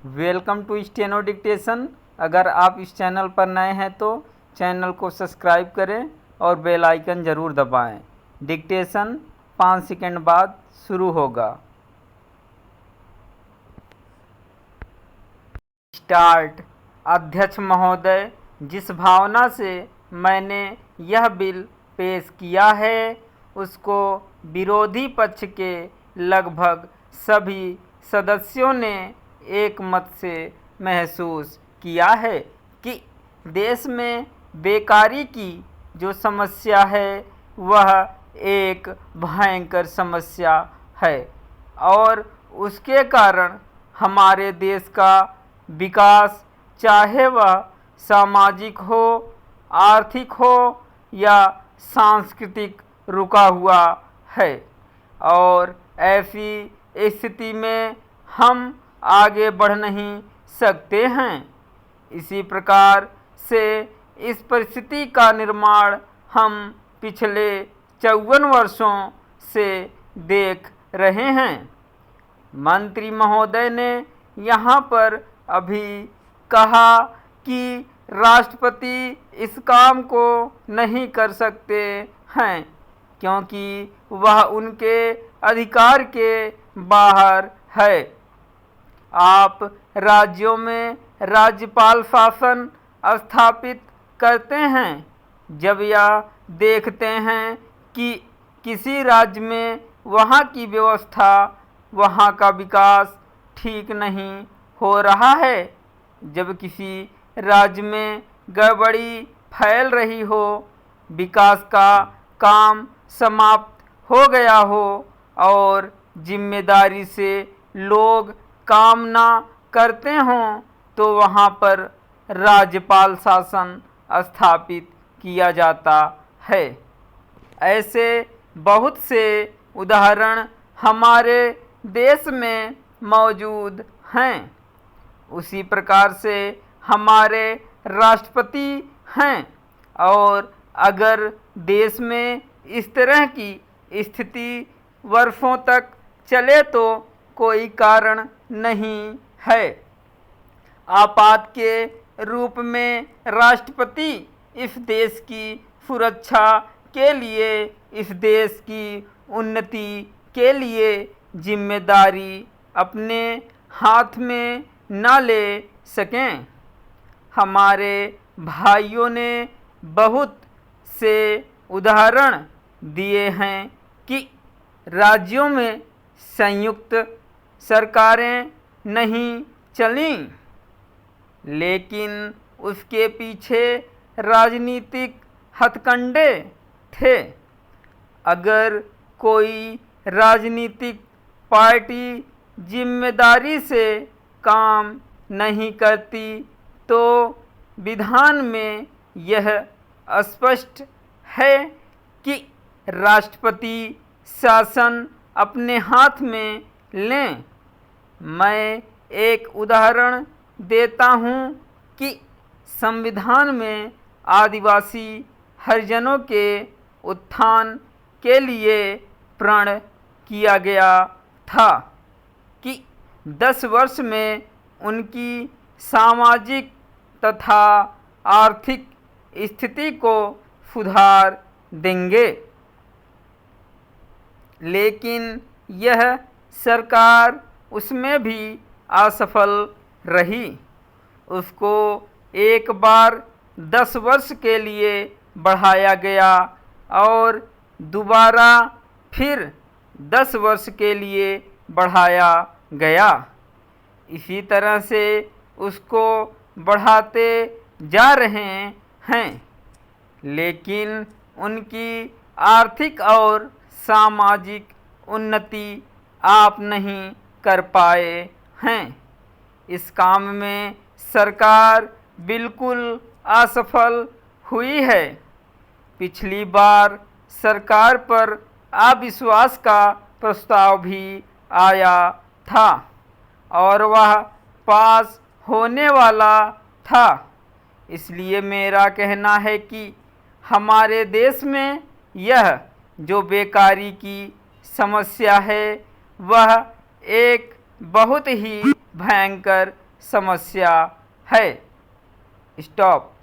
Welcome to steno dictation. अगर आप इस चैनल पर नए हैं तो चैनल को सब्सक्राइब करें और बेल आइकन ज़रूर दबाएं। डिक्टेशन 5 सेकंड बाद शुरू होगा। स्टार्ट। अध्यक्ष महोदय, जिस भावना से मैंने यह बिल पेश किया है उसको विरोधी पक्ष के लगभग सभी सदस्यों ने एक मत से महसूस किया है कि देश में बेकारी की जो समस्या है वह एक भयंकर समस्या है और उसके कारण हमारे देश का विकास, चाहे वह सामाजिक हो, आर्थिक हो या सांस्कृतिक, रुका हुआ है और ऐसी स्थिति में हम आगे बढ़ नहीं सकते हैं। इसी प्रकार से इस परिस्थिति का निर्माण हम पिछले 54 वर्षों से देख रहे हैं। मंत्री महोदय ने यहाँ पर अभी कहा कि राष्ट्रपति इस काम को नहीं कर सकते हैं क्योंकि वह उनके अधिकार के बाहर है। आप राज्यों में राज्यपाल शासन स्थापित करते हैं जब यह देखते हैं कि किसी राज्य में वहाँ की व्यवस्था, वहाँ का विकास ठीक नहीं हो रहा है, जब किसी राज्य में गड़बड़ी फैल रही हो, विकास का काम समाप्त हो गया हो और जिम्मेदारी से लोग काम ना करते हों तो वहाँ पर राज्यपाल शासन स्थापित किया जाता है। ऐसे बहुत से उदाहरण हमारे देश में मौजूद हैं। उसी प्रकार से हमारे राष्ट्रपति हैं और अगर देश में इस तरह की स्थिति वर्षों तक चले तो कोई कारण नहीं है। आपात के रूप में राष्ट्रपति इस देश की सुरक्षा के लिए, इस देश की उन्नति के लिए जिम्मेदारी अपने हाथ में न ले सकें। हमारे भाइयों ने बहुत से उदाहरण दिए हैं कि राज्यों में संयुक्त सरकारें नहीं चलीं, लेकिन उसके पीछे राजनीतिक हथकंडे थे। अगर कोई राजनीतिक पार्टी जिम्मेदारी से काम नहीं करती तो विधान में यह स्पष्ट है कि राष्ट्रपति शासन अपने हाथ में लें। मैं एक उदाहरण देता हूँ कि संविधान में आदिवासी हरिजनों के उत्थान के लिए प्रण किया गया था कि 10 वर्ष में उनकी सामाजिक तथा आर्थिक स्थिति को सुधार देंगे, लेकिन यह सरकार उसमें भी असफल रही। उसको एक बार 10 वर्ष के लिए बढ़ाया गया और दोबारा फिर 10 वर्ष के लिए बढ़ाया गया। इसी तरह से उसको बढ़ाते जा रहे हैं, लेकिन उनकी आर्थिक और सामाजिक उन्नति आप नहीं कर पाए हैं। इस काम में सरकार बिल्कुल असफल हुई है। पिछली बार सरकार पर अविश्वास का प्रस्ताव भी आया था और वह पास होने वाला था। इसलिए मेरा कहना है कि हमारे देश में यह जो बेकारी की समस्या है वह एक बहुत ही भयंकर समस्या है। स्टॉप।